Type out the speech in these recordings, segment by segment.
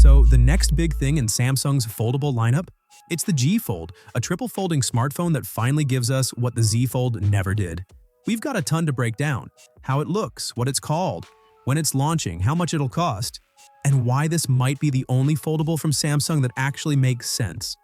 So the next big thing in Samsung's foldable lineup? It's the G Fold, a triple folding smartphone that finally gives us what the Z Fold never did. We've got a ton to break down: how it looks, what it's called, when it's launching, how much it'll cost, and why this might be the only foldable from Samsung that actually makes sense.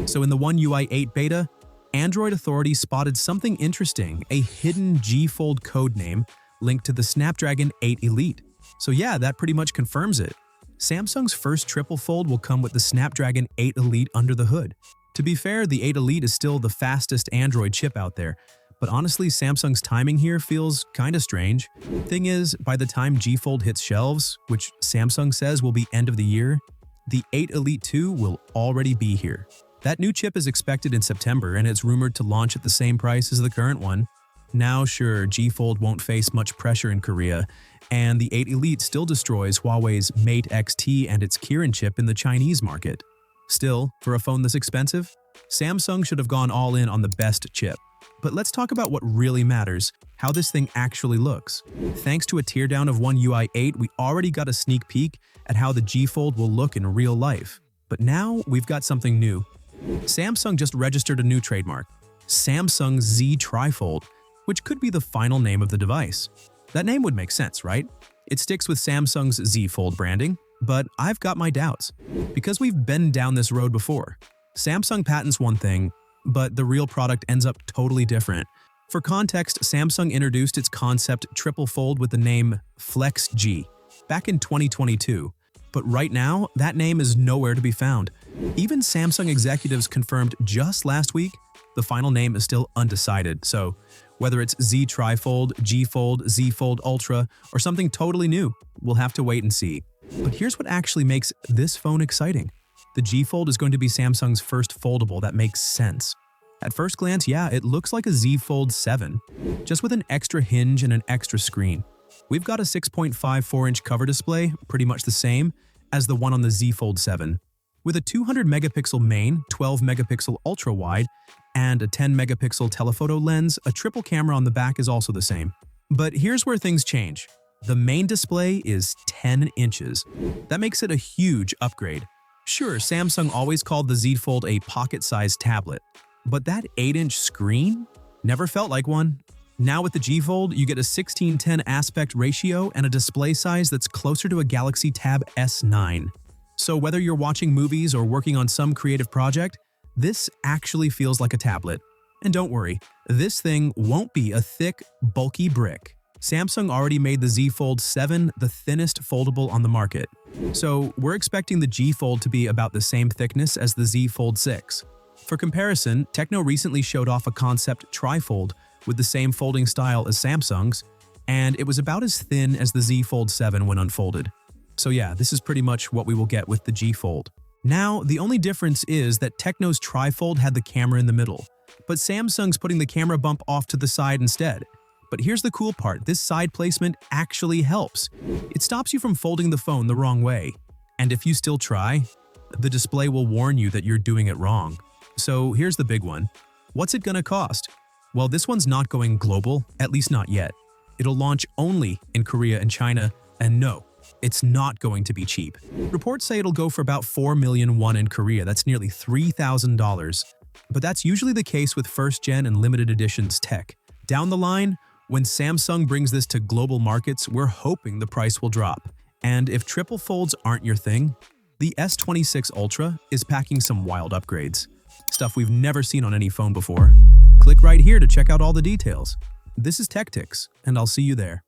So in the One UI 8 beta, Android authorities spotted something interesting: a hidden G Fold codename linked to the Snapdragon 8 Elite. So yeah, that pretty much confirms it. Samsung's first triple fold will come with the Snapdragon 8 Elite under the hood. To be fair, the 8 Elite is still the fastest Android chip out there, but honestly, Samsung's timing here feels kinda strange. Thing is, by the time G Fold hits shelves, which Samsung says will be end of the year, the 8 Elite 2 will already be here. That new chip is expected in September, and it's rumored to launch at the same price as the current one. Now sure, G Fold won't face much pressure in Korea, and the 8 Elite still destroys Huawei's Mate XT and its Kirin chip in the Chinese market. Still, for a phone this expensive, Samsung should have gone all in on the best chip. But let's talk about what really matters: how this thing actually looks. Thanks to a teardown of One UI 8, we already got a sneak peek at how the G Fold will look in real life. But now we've got something new. Samsung just registered a new trademark, Samsung Z Tri-Fold, which could be the final name of the device. That name would make sense, right? It sticks with Samsung's Z Fold branding, but I've got my doubts, because we've been down this road before. Samsung patents one thing, but the real product ends up totally different. For context, Samsung introduced its concept triple fold with the name Flex G back in 2022, but right now, that name is nowhere to be found. Even Samsung executives confirmed just last week the final name is still undecided, so whether it's Z Tri-Fold, G Fold, Z Fold Ultra, or something totally new, we'll have to wait and see. But here's what actually makes this phone exciting. The G Fold is going to be Samsung's first foldable that makes sense. At first glance, yeah, it looks like a Z Fold 7, just with an extra hinge and an extra screen. We've got a 6.54-inch cover display, pretty much the same as the one on the Z Fold 7. With a 200-megapixel main, 12-megapixel ultra-wide, and a 10-megapixel telephoto lens, a triple camera on the back is also the same. But here's where things change. The main display is 10 inches. That makes it a huge upgrade. Sure, Samsung always called the Z Fold a pocket-sized tablet, but that 8-inch screen never felt like one. Now with the G Fold, you get a 16:10 aspect ratio and a display size that's closer to a Galaxy Tab S9. So whether you're watching movies or working on some creative project, this actually feels like a tablet. And don't worry, this thing won't be a thick, bulky brick. Samsung already made the Z Fold 7 the thinnest foldable on the market. So we're expecting the G Fold to be about the same thickness as the Z Fold 6. For comparison, Tecno recently showed off a concept Tri-Fold with the same folding style as Samsung's, and it was about as thin as the Z Fold 7 when unfolded. So yeah, this is pretty much what we will get with the G Fold. Now, the only difference is that Tecno's Tri-Fold had the camera in the middle, but Samsung's putting the camera bump off to the side instead. But here's the cool part: this side placement actually helps. It stops you from folding the phone the wrong way. And if you still try, the display will warn you that you're doing it wrong. So here's the big one. What's it gonna cost? Well, this one's not going global, at least not yet. It'll launch only in Korea and China, and no, it's not going to be cheap. Reports say it'll go for about 4 million won in Korea. That's nearly $3,000. But that's usually the case with first-gen and limited editions tech. Down the line, when Samsung brings this to global markets, we're hoping the price will drop. And if triple folds aren't your thing, the S26 Ultra is packing some wild upgrades. Stuff we've never seen on any phone before. Click right here to check out all the details. This is Techtics, and I'll see you there.